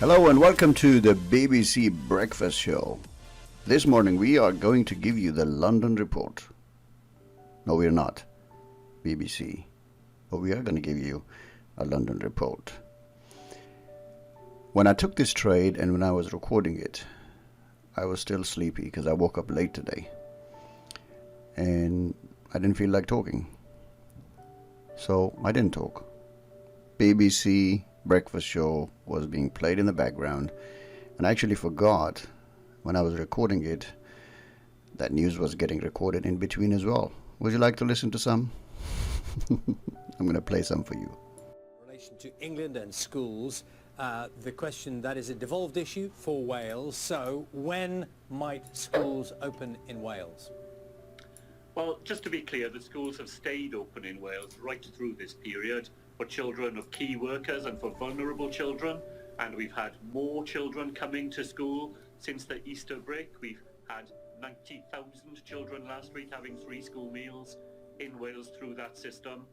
Hello and welcome to the BBC Breakfast Show. This morning we are going to give you the London report. No, we're not BBC, but we are going to give you a London report. When I took this trade and when I was recording it, I was still sleepy because I woke up late today and I didn't feel like talking. So I didn't talk. BBC Breakfast Show was being played in the background, and I actually forgot when I was recording it that news was getting recorded in between as well. Would you like to listen to some? I'm going to play some for you. In relation to England and schools, the question that is a devolved issue for Wales. So when might schools open in Wales? Well, just to be clear, the schools have stayed open in Wales right through this period for children of key workers and for vulnerable children. And we've had more children coming to school since the Easter break. We've had 90,000 children last week having free school meals in Wales through that system.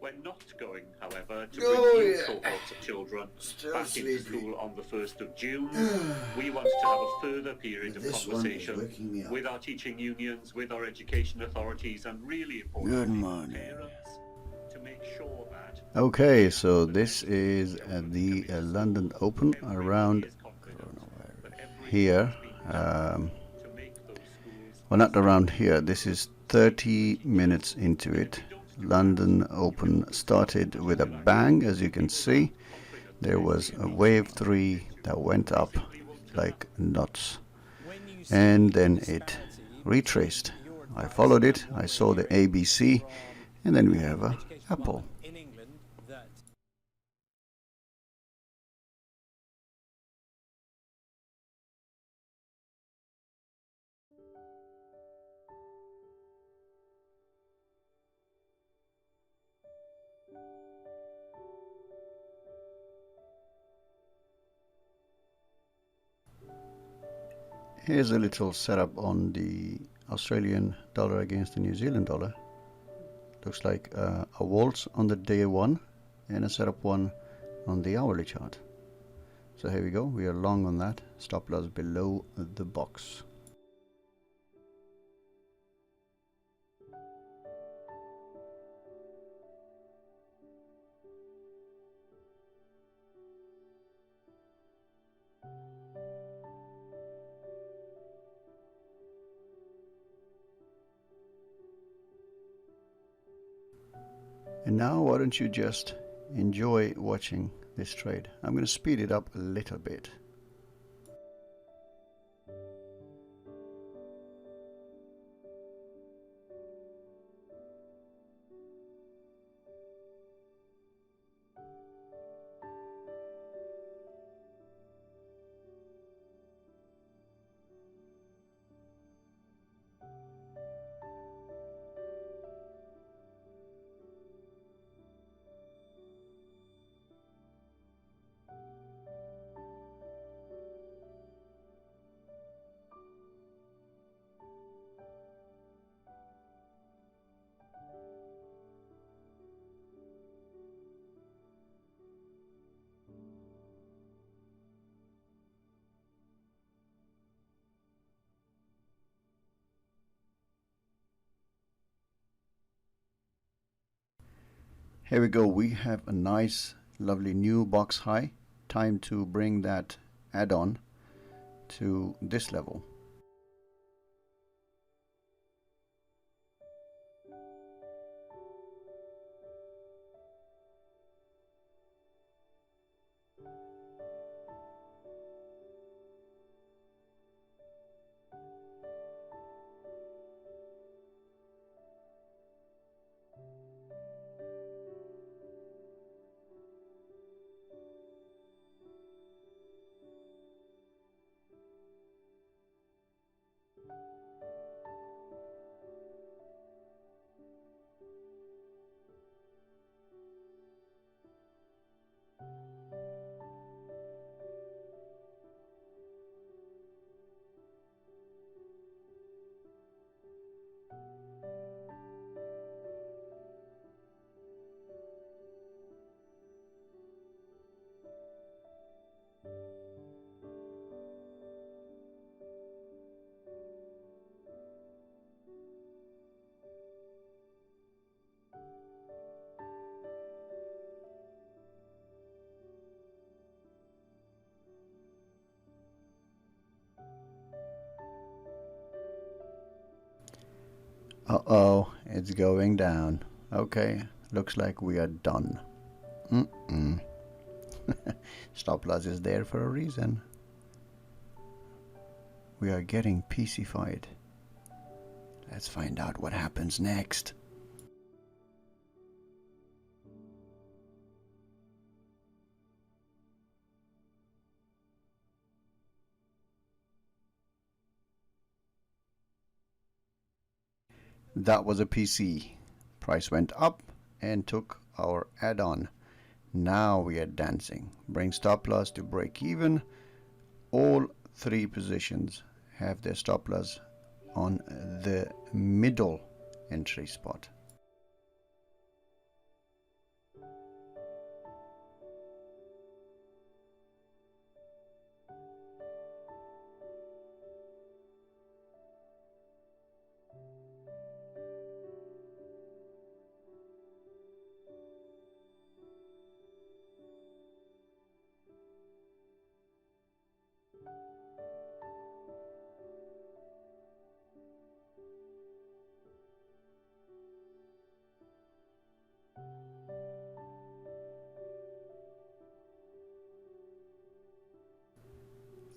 We're not going, however, to bring new cohorts of children back into school on the 1st of June. We want to have a further period of conversation with our teaching unions, with our education authorities, and really importantly, parents, to make sure that... Okay, so this is the London Open around here. Well, not around here. This is 30 minutes into it. London Open started with a bang, as you can see. There was a wave 3 that went up like nuts, and then it retraced. I followed it, I saw the ABC, and then we have a Apple. Here's a little setup on the Australian dollar against the New Zealand dollar. Looks like a waltz on the day one and a setup one on the hourly chart. So here we go, we are long on that, stop loss below the box. And now why don't you just enjoy watching this trade. I'm going to speed it up a little bit. Here we go, we have a nice lovely new box high. Time to bring that add-on to this level. Uh-oh, it's going down. Okay, looks like we are done. Stop loss is there for a reason. We are getting PC-fied. Let's find out what happens next. That was a PC. Price went up and took our add-on. Now we are dancing. Bring stop loss to break even. All three positions have their stop loss on the middle entry spot.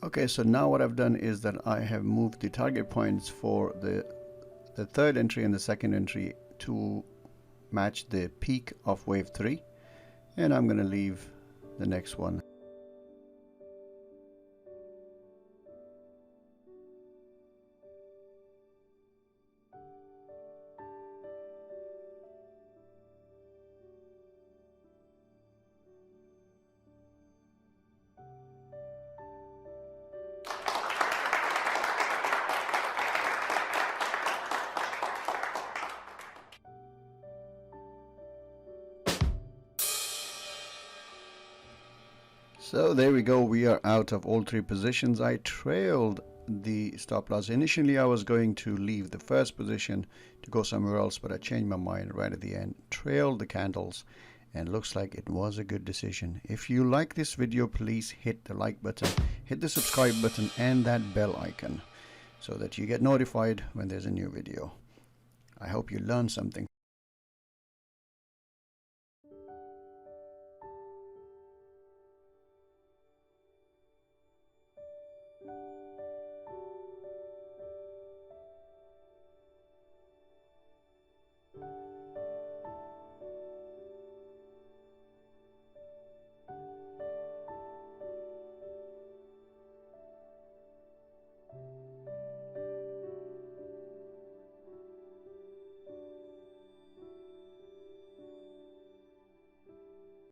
Okay, so now what I've done is that I have moved the target points for the third entry and the second entry to match the peak of wave 3, and I'm going to leave the next one. So there we go, we are out of all three positions. I trailed the stop loss. Initially I was going to leave the first position to go somewhere else, but I changed my mind right at the end. Trailed the candles, and looks like it was a good decision. If you like this video, please hit the like button, hit the subscribe button and that bell icon so that you get notified when there's a new video. I hope you learned something.